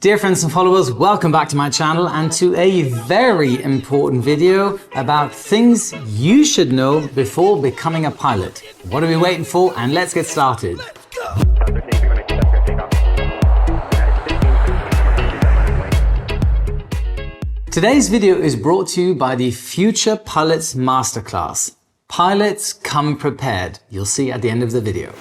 Dear friends and followers, welcome back to my channel and to a very important video about things you should know before becoming a pilot. What are we waiting for? And let's get started. Today's video is brought to you by the Future Pilots Masterclass. Pilots, come prepared. You'll see at the end of the video.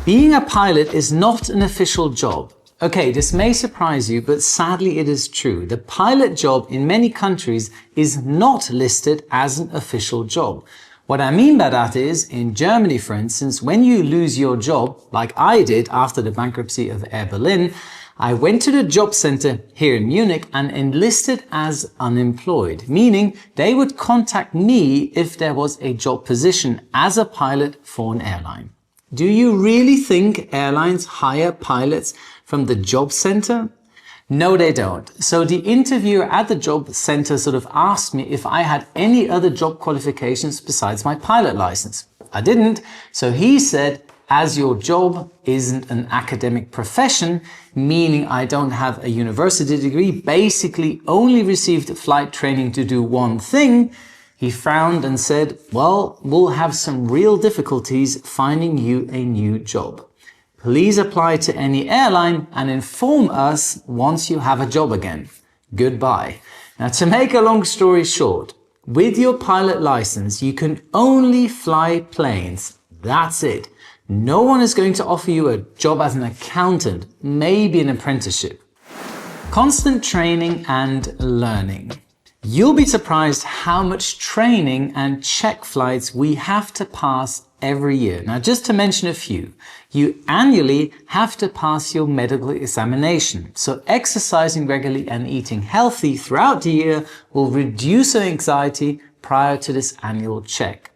Being a pilot is not an official job. Okay, this may surprise you, but sadly it is true. The pilot job in many countries is not listed as an official job. What I mean by that is, in Germany, for instance, when you lose your job, like I did after the bankruptcy of Air Berlin, I went to the job center here in Munich and enlisted as unemployed, meaning they would contact me if there was a job position as a pilot for an airline. Do you really think airlines hire pilots from the job center? No, they don't. So the interviewer at the job center sort of asked me if I had any other job qualifications besides my pilot license. I didn't. So he said, as your job isn't an academic profession, meaning I don't have a university degree, basically only received flight training to do one thing, he frowned and said, well, we'll have some real difficulties finding you a new job. Please apply to any airline and inform us once you have a job again. Goodbye. Now, to make a long story short, with your pilot license, you can only fly planes. That's it. No one is going to offer you a job as an accountant, maybe an apprenticeship. Constant training and learning. You'll be surprised how much training and check flights we have to pass every year. Now, just to mention a few, you annually have to pass your medical examination. So exercising regularly and eating healthy throughout the year will reduce your anxiety prior to this annual check.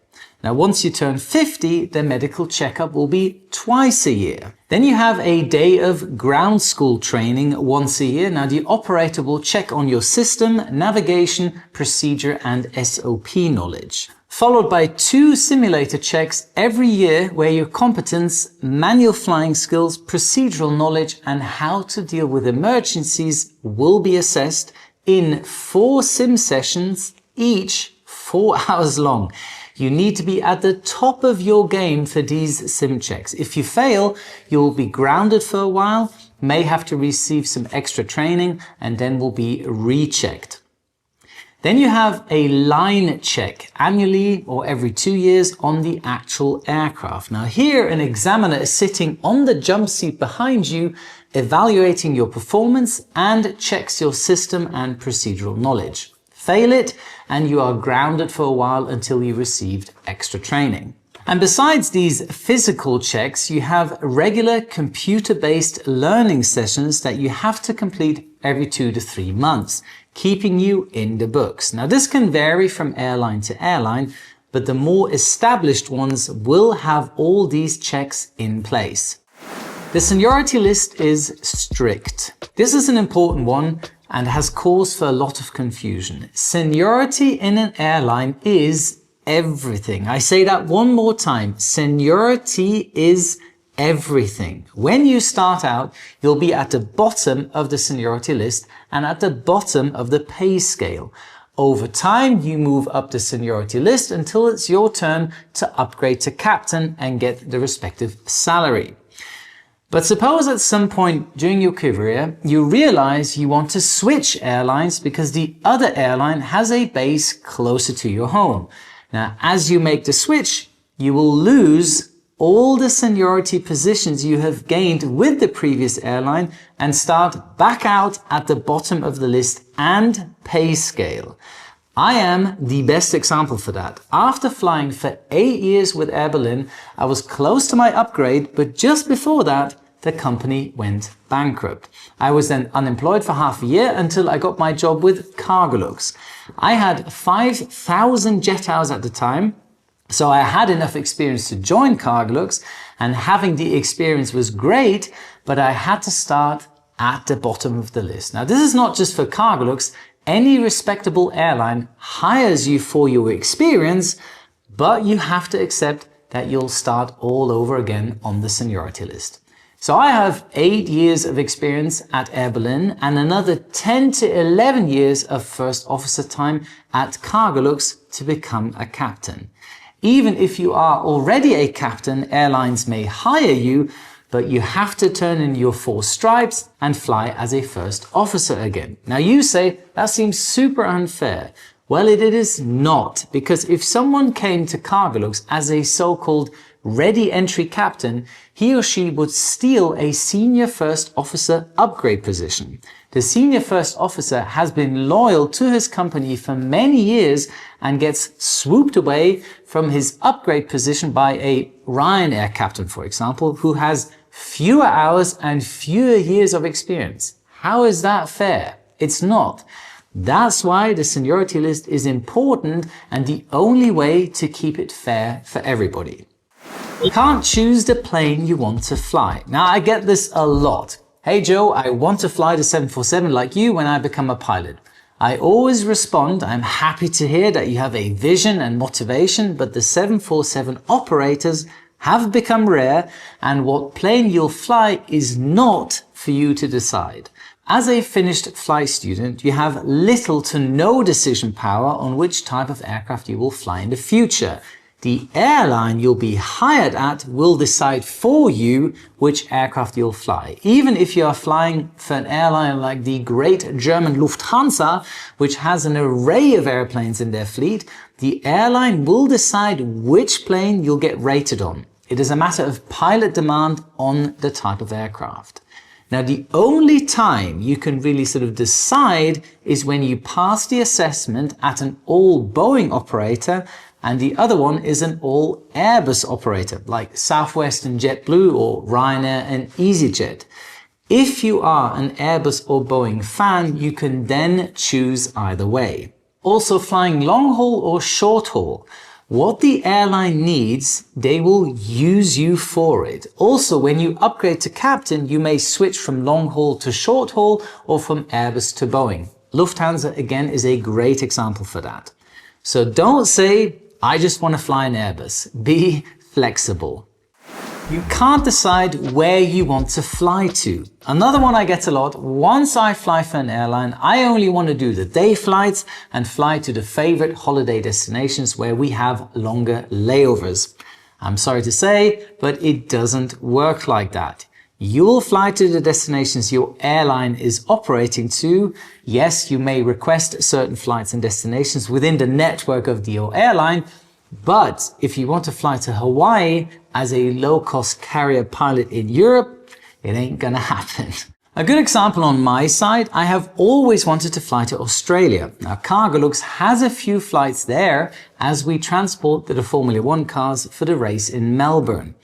Now, once you turn 50, the medical checkup will be twice a year. Then you have a day of ground school training once a year. Now, the operator will check on your system, navigation, procedure, and SOP knowledge. Followed by 2 simulator checks every year where your competence, manual flying skills, procedural knowledge, and how to deal with emergencies will be assessed in 4 sim sessions, each 4 hours long. You need to be at the top of your game for these sim checks. If you fail, you'll be grounded for a while, may have to receive some extra training, and then will be rechecked. Then you have a line check annually or every 2 years on the actual aircraft. Now here, an examiner is sitting on the jump seat behind you, evaluating your performance and checks your system and procedural knowledge. Fail it, and you are grounded for a while until you received extra training. And besides these physical checks, you have regular computer-based learning sessions that you have to complete every 2 to 3 months, keeping you in the books. Now, this can vary from airline to airline, but the more established ones will have all these checks in place. The seniority list is strict. This is an important one and has caused for a lot of confusion. Seniority in an airline is everything. I say that one more time. Seniority is everything. When you start out, you'll be at the bottom of the seniority list and at the bottom of the pay scale. Over time, you move up the seniority list until it's your turn to upgrade to captain and get the respective salary. But suppose at some point during your career, you realize you want to switch airlines because the other airline has a base closer to your home. Now, as you make the switch, you will lose all the seniority positions you have gained with the previous airline and start back out at the bottom of the list and pay scale. I am the best example for that. After flying for 8 years with Air Berlin, I was close to my upgrade, but just before that, the company went bankrupt. I was then unemployed for half a year until I got my job with Cargolux. I had 5,000 jet hours at the time, so I had enough experience to join Cargolux, and having the experience was great, but I had to start at the bottom of the list. Now, this is not just for Cargolux. Any respectable airline hires you for your experience, but you have to accept that you'll start all over again on the seniority list. So I have 8 years of experience at Air Berlin and another 10 to 11 years of first officer time at Cargolux to become a captain. Even if you are already a captain, airlines may hire you, but you have to turn in your 4 stripes and fly as a first officer again. Now you say, that seems super unfair. Well, it is not, because if someone came to Cargolux as a so-called ready entry captain, he or she would steal a senior first officer upgrade position. The senior first officer has been loyal to his company for many years and gets swooped away from his upgrade position by a Ryanair captain, for example, who has fewer hours and fewer years of experience. How is that fair? It's not. That's why the seniority list is important and the only way to keep it fair for everybody. You can't choose the plane you want to fly. Now, I get this a lot. Hey Joe, I want to fly the 747 like you when I become a pilot. I always respond, I'm happy to hear that you have a vision and motivation, but the 747 operators have become rare and what plane you'll fly is not for you to decide. As a finished flight student, you have little to no decision power on which type of aircraft you will fly in the future. The airline you'll be hired at will decide for you which aircraft you'll fly. Even if you are flying for an airline like the great German Lufthansa, which has an array of airplanes in their fleet, the airline will decide which plane you'll get rated on. It is a matter of pilot demand on the type of aircraft. Now, the only time you can really sort of decide is when you pass the assessment at an all Boeing operator and the other one is an all Airbus operator like Southwest and JetBlue or Ryanair and EasyJet. If you are an Airbus or Boeing fan, you can then choose either way. Also, flying long haul or short haul. What the airline needs, they will use you for it. Also, when you upgrade to captain, you may switch from long haul to short haul or from Airbus to Boeing. Lufthansa, again, is a great example for that. So don't say, I just want to fly an Airbus. Be flexible. You can't decide where you want to fly to. Another one I get a lot, once I fly for an airline, I only want to do the day flights and fly to the favorite holiday destinations where we have longer layovers. I'm sorry to say, but it doesn't work like that. You will fly to the destinations your airline is operating to. Yes, you may request certain flights and destinations within the network of your airline, but if you want to fly to Hawaii as a low-cost carrier pilot in Europe, it ain't gonna happen. A good example on my side, I have always wanted to fly to Australia. Now, Cargolux has a few flights there as we transport the Formula 1 cars for the race in Melbourne.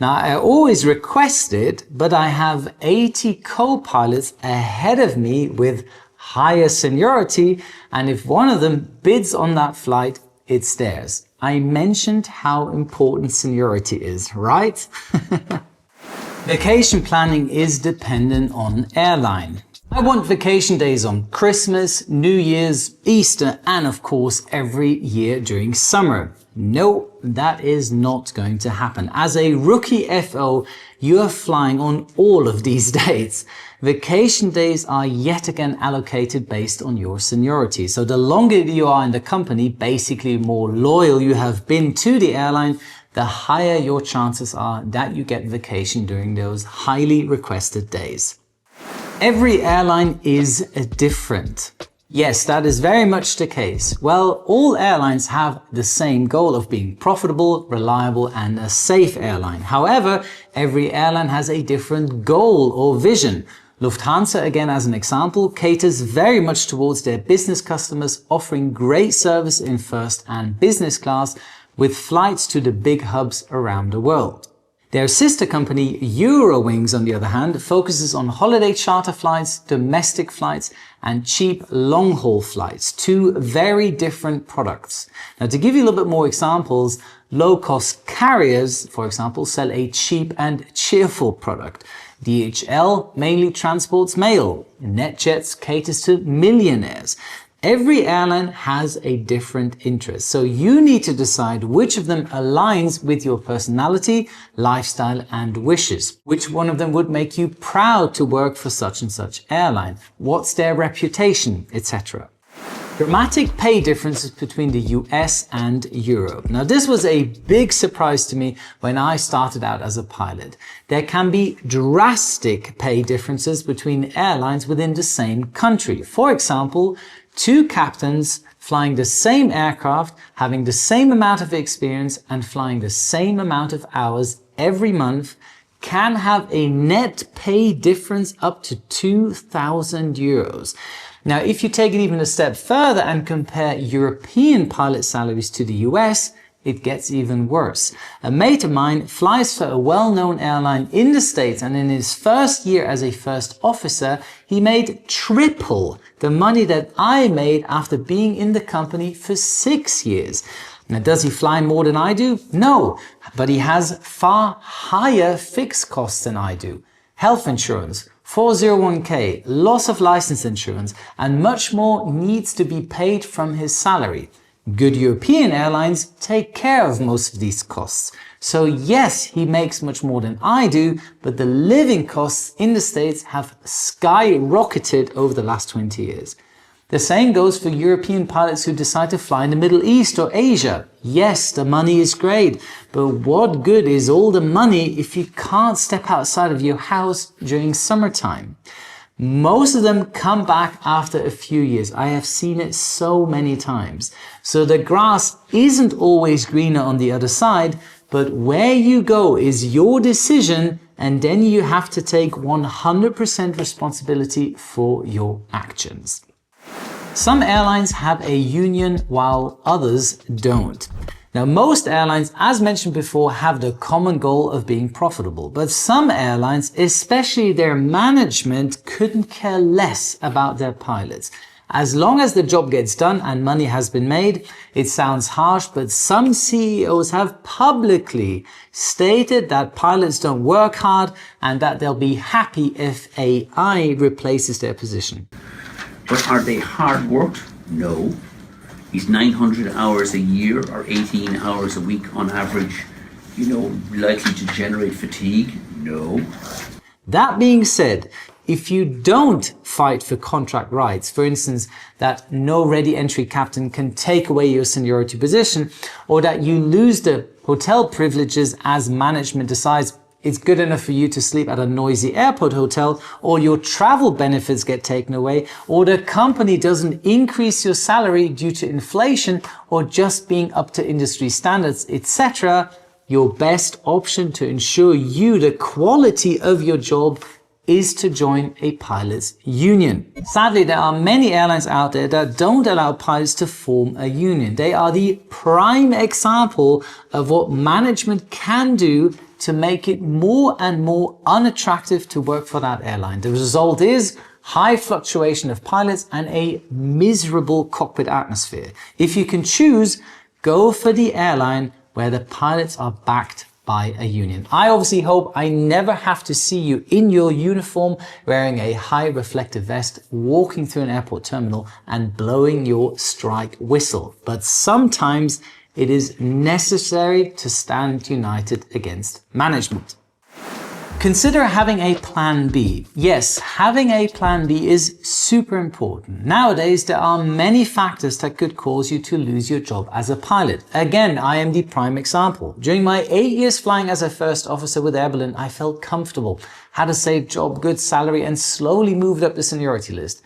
Now, I always request it, but I have 80 co-pilots ahead of me with higher seniority, and if one of them bids on that flight, it's theirs. I mentioned how important seniority is, right? Vacation planning is dependent on airline. I want vacation days on Christmas, New Year's, Easter, and of course every year during summer. No, that is not going to happen. As a rookie FO, you are flying on all of these dates. Vacation days are yet again allocated based on your seniority. So the longer you are in the company, basically more loyal you have been to the airline, the higher your chances are that you get vacation during those highly requested days. Every airline is different. Yes, that is very much the case. Well, all airlines have the same goal of being profitable, reliable, and a safe airline. However, every airline has a different goal or vision. Lufthansa, again as an example, caters very much towards their business customers, offering great service in first and business class with flights to the big hubs around the world. Their sister company, Eurowings, on the other hand, focuses on holiday charter flights, domestic flights, and cheap long-haul flights, two very different products. Now, to give you a little bit more examples, low-cost carriers, for example, sell a cheap and cheerful product. DHL mainly transports mail. NetJets caters to millionaires. Every airline has a different interest, so you need to decide which of them aligns with your personality, lifestyle, and wishes. Which one of them would make you proud to work for such and such airline? What's their reputation, etc. Dramatic pay differences between the US and Europe. Now, this was a big surprise to me when I started out as a pilot. There can be drastic pay differences between airlines within the same country. For example, two captains flying the same aircraft, having the same amount of experience and flying the same amount of hours every month can have a net pay difference up to 2,000 euros. Now, if you take it even a step further and compare European pilot salaries to the US, it gets even worse. A mate of mine flies for a well-known airline in the States, and in his first year as a first officer, he made triple the money that I made after being in the company for 6 years. Now, does he fly more than I do? No, but he has far higher fixed costs than I do. Health insurance, 401k, loss of license insurance, and much more needs to be paid from his salary. Good European airlines take care of most of these costs. So yes, he makes much more than I do, but the living costs in the States have skyrocketed over the last 20 years. The same goes for European pilots who decide to fly in the Middle East or Asia. Yes, the money is great, but what good is all the money if you can't step outside of your house during summertime? Most of them come back after a few years. I have seen it so many times. So the grass isn't always greener on the other side, but where you go is your decision, and then you have to take 100% responsibility for your actions. Some airlines have a union while others don't. Now, most airlines, as mentioned before, have the common goal of being profitable, but some airlines, especially their management, couldn't care less about their pilots. As long as the job gets done and money has been made, it sounds harsh, but some CEOs have publicly stated that pilots don't work hard and that they'll be happy if AI replaces their position. But are they hard worked? No. Is 900 hours a year or 18 hours a week on average, likely to generate fatigue? No. That being said, if you don't fight for contract rights, for instance, that no ready entry captain can take away your seniority position, or that you lose the hotel privileges as management decides it's good enough for you to sleep at a noisy airport hotel, or your travel benefits get taken away, or the company doesn't increase your salary due to inflation or just being up to industry standards, etc., your best option to ensure you the quality of your job is to join a pilots union. Sadly, there are many airlines out there that don't allow pilots to form a union. They are the prime example of what management can do to make it more and more unattractive to work for that airline. The result is high fluctuation of pilots and a miserable cockpit atmosphere. If you can choose, go for the airline where the pilots are backed by a union. I obviously hope I never have to see you in your uniform wearing a high reflective vest, walking through an airport terminal and blowing your strike whistle. But sometimes it is necessary to stand united against management. Consider having a plan B. Yes, having a plan B is super important. Nowadays, there are many factors that could cause you to lose your job as a pilot. Again, I am the prime example. During my 8 years flying as a first officer with Air Berlin, I felt comfortable, had a safe job, good salary, and slowly moved up the seniority list.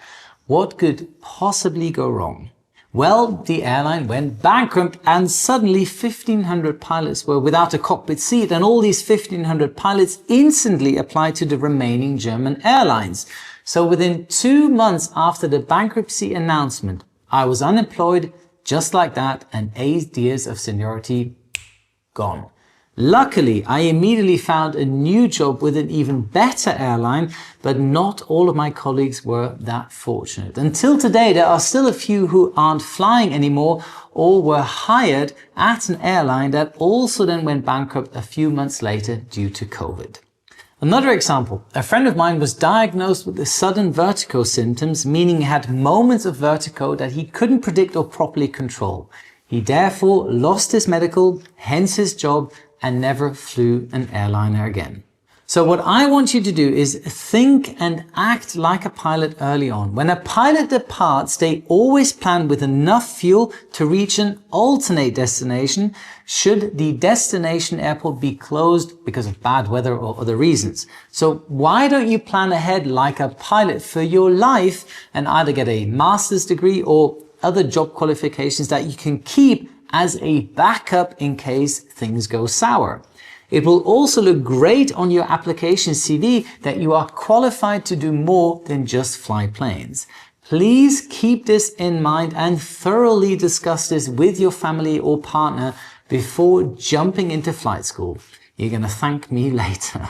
What could possibly go wrong? Well, the airline went bankrupt and suddenly 1,500 pilots were without a cockpit seat, and all these 1,500 pilots instantly applied to the remaining German airlines. So within 2 months after the bankruptcy announcement, I was unemployed just like that, and 8 years of seniority gone. Luckily, I immediately found a new job with an even better airline, but not all of my colleagues were that fortunate. Until today, there are still a few who aren't flying anymore or were hired at an airline that also then went bankrupt a few months later due to COVID. Another example, a friend of mine was diagnosed with the sudden vertigo symptoms, meaning he had moments of vertigo that he couldn't predict or properly control. He therefore lost his medical, hence his job, and never flew an airliner again. So what I want you to do is think and act like a pilot early on. When a pilot departs, they always plan with enough fuel to reach an alternate destination should the destination airport be closed because of bad weather or other reasons. So why don't you plan ahead like a pilot for your life and either get a master's degree or other job qualifications that you can keep as a backup in case things go sour. It will also look great on your application CV that you are qualified to do more than just fly planes. Please keep this in mind and thoroughly discuss this with your family or partner before jumping into flight school. You're going to thank me later.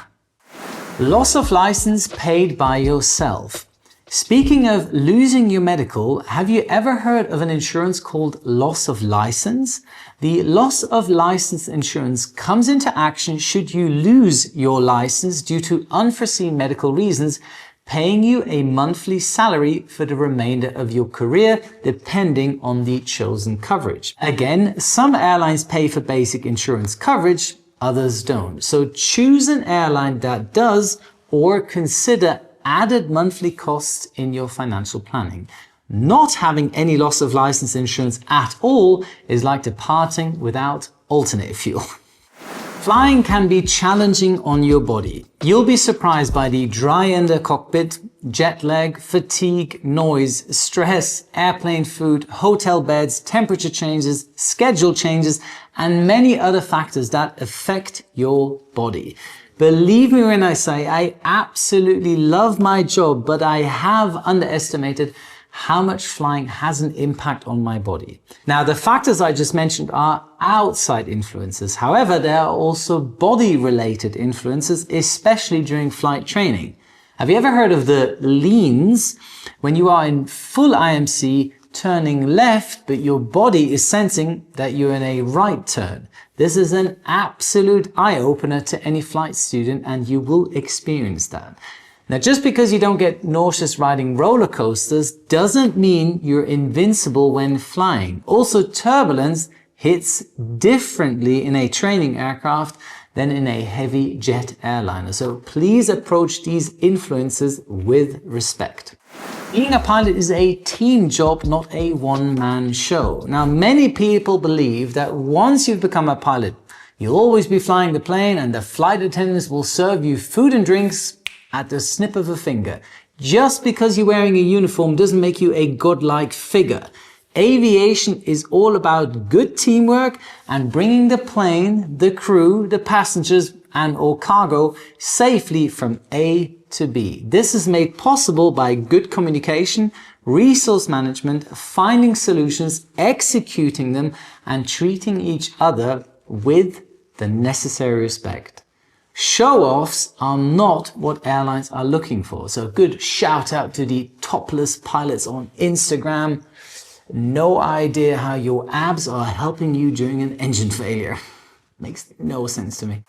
Loss of license paid by yourself. Speaking of losing your medical, have you ever heard of an insurance called loss of license? The loss of license insurance comes into action should you lose your license due to unforeseen medical reasons, paying you a monthly salary for the remainder of your career, depending on the chosen coverage. Again, some airlines pay for basic insurance coverage, others don't. So choose an airline that does, or consider added monthly costs in your financial planning. Not having any loss of license insurance at all is like departing without alternate fuel. Flying can be challenging on your body. You'll be surprised by the dry under cockpit, jet lag, fatigue, noise, stress, airplane food, hotel beds, temperature changes, schedule changes, and many other factors that affect your body. Believe me when I say I absolutely love my job, but I have underestimated how much flying has an impact on my body. Now, the factors I just mentioned are outside influences. However, there are also body-related influences, especially during flight training. Have you ever heard of the leans? When you are in full IMC, turning left, but your body is sensing that you're in a right turn. This is an absolute eye-opener to any flight student, and you will experience that. Now, just because you don't get nauseous riding roller coasters doesn't mean you're invincible when flying. Also, turbulence hits differently in a training aircraft than in a heavy jet airliner. So please approach these influences with respect. Being a pilot is a team job, not a one-man show. Now, many people believe that once you've become a pilot, you'll always be flying the plane and the flight attendants will serve you food and drinks at the snip of a finger. Just because you're wearing a uniform doesn't make you a godlike figure. Aviation is all about good teamwork and bringing the plane, the crew, the passengers, and or cargo safely from A to B. This is made possible by good communication, resource management, finding solutions, executing them, and treating each other with the necessary respect. Show-offs are not what airlines are looking for. So a good shout out to the topless pilots on Instagram. No idea how your abs are helping you during an engine failure. Makes no sense to me.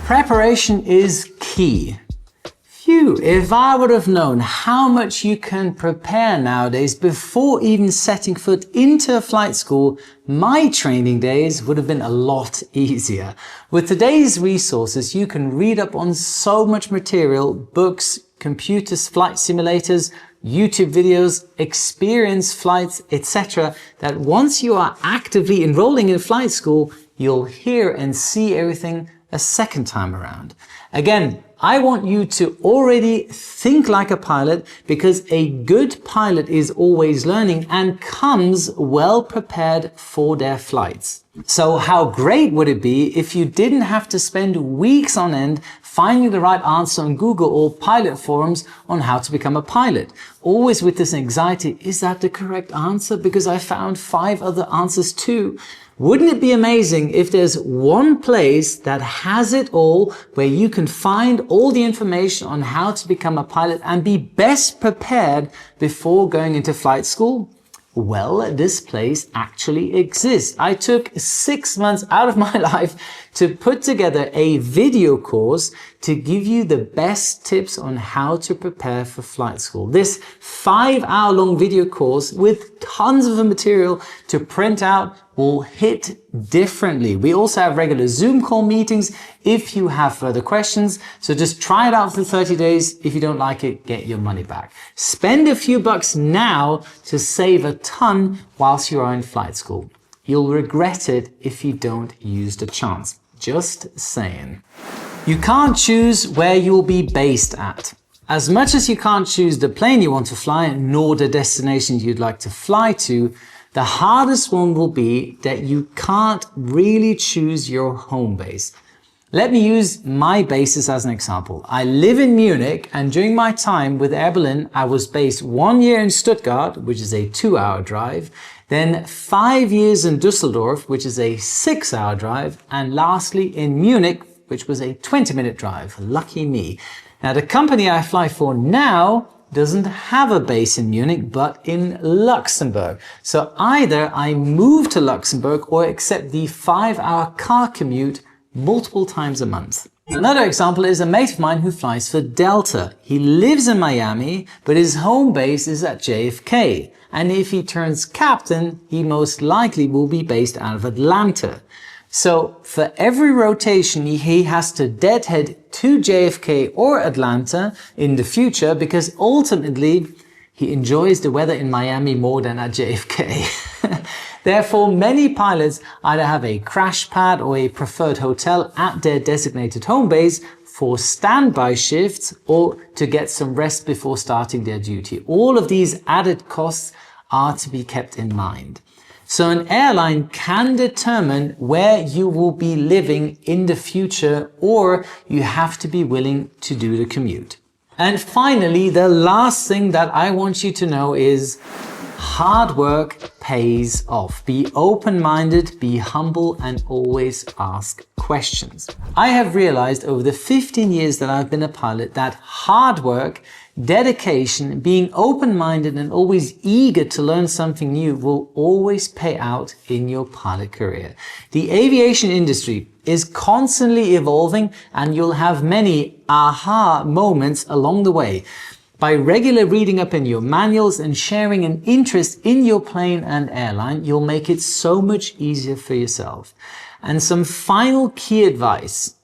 Preparation is key. Phew, if I would have known how much you can prepare nowadays before even setting foot into a flight school, my training days would have been a lot easier. With today's resources, you can read up on so much material, books, computers, flight simulators, YouTube videos, experience flights, etc. that once you are actively enrolling in flight school, you'll hear and see everything a second time around. Again, I want you to already think like a pilot because a good pilot is always learning and comes well prepared for their flights. So how great would it be if you didn't have to spend weeks on end finding the right answer on Google or pilot forums on how to become a pilot? Always with this anxiety, is that the correct answer? Because I found 5 other answers too. Wouldn't it be amazing if there's one place that has it all, where you can find all the information on how to become a pilot and be best prepared before going into flight school? Well, this place actually exists. I took 6 months out of my life to put together a video course to give you the best tips on how to prepare for flight school. This 5-hour-long video course with tons of material to print out will hit differently. We also have regular Zoom call meetings if you have further questions. So just try it out for 30 days. If you don't like it, get your money back. Spend a few bucks now to save a ton whilst you are in flight school. You'll regret it if you don't use the chance. Just saying. You can't choose where you'll be based at. As much as you can't choose the plane you want to fly, nor the destination you'd like to fly to, the hardest one will be that you can't really choose your home base. Let me use my bases as an example. I live in Munich, and during my time with Air Berlin, I was based 1 year in Stuttgart, which is a 2-hour drive, then 5 years in Düsseldorf, which is a 6-hour drive, and lastly in Munich, which was a 20-minute drive. Lucky me. Now, the company I fly for now doesn't have a base in Munich, but in Luxembourg. So either I move to Luxembourg or accept the 5-hour car commute multiple times a month. Another example is a mate of mine who flies for Delta. He lives in Miami, but his home base is at JFK. And if he turns captain, he most likely will be based out of Atlanta. So for every rotation, he has to deadhead to JFK or Atlanta in the future because ultimately he enjoys the weather in Miami more than at JFK. Therefore, many pilots either have a crash pad or a preferred hotel at their designated home base for standby shifts or to get some rest before starting their duty. All of these added costs are to be kept in mind. So an airline can determine where you will be living in the future, or you have to be willing to do the commute. And finally, the last thing that I want you to know is hard work pays off. Be open-minded, be humble, and always ask questions. I have realized over the 15 years that I've been a pilot that hard work, dedication, being open-minded and always eager to learn something new will always pay out in your pilot career. The aviation industry is constantly evolving, and you'll have many aha moments along the way. By regular reading up in your manuals and sharing an interest in your plane and airline, you'll make it so much easier for yourself. And some final key advice: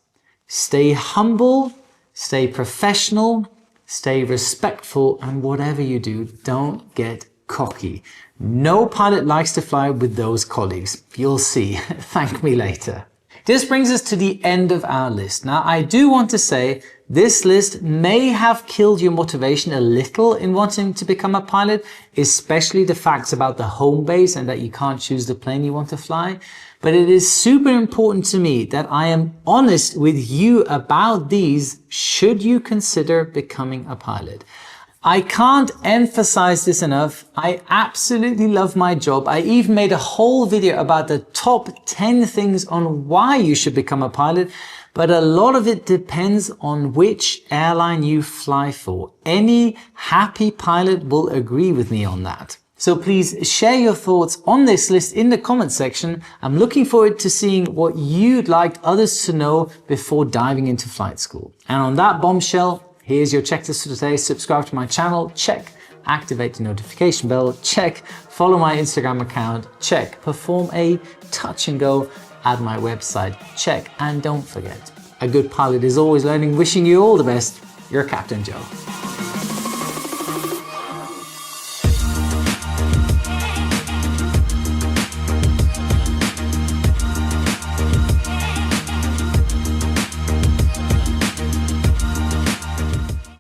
stay humble, stay professional, stay respectful, and whatever you do, don't get cocky. No pilot likes to fly with those colleagues. You'll see. Thank me later. This brings us to the end of our list. Now, I do want to say this list may have killed your motivation a little in wanting to become a pilot, especially the facts about the home base and that you can't choose the plane you want to fly. But it is super important to me that I am honest with you about these should you consider becoming a pilot. I can't emphasize this enough. I absolutely love my job. I even made a whole video about the top 10 things on why you should become a pilot, but a lot of it depends on which airline you fly for. Any happy pilot will agree with me on that. So please share your thoughts on this list in the comment section. I'm looking forward to seeing what you'd like others to know before diving into flight school. And on that bombshell, here's your checklist for today. Subscribe to my channel, check. Activate the notification bell, check. Follow my Instagram account, check. Perform a touch and go at my website, check. And don't forget, a good pilot is always learning. Wishing you all the best, your Captain Joe.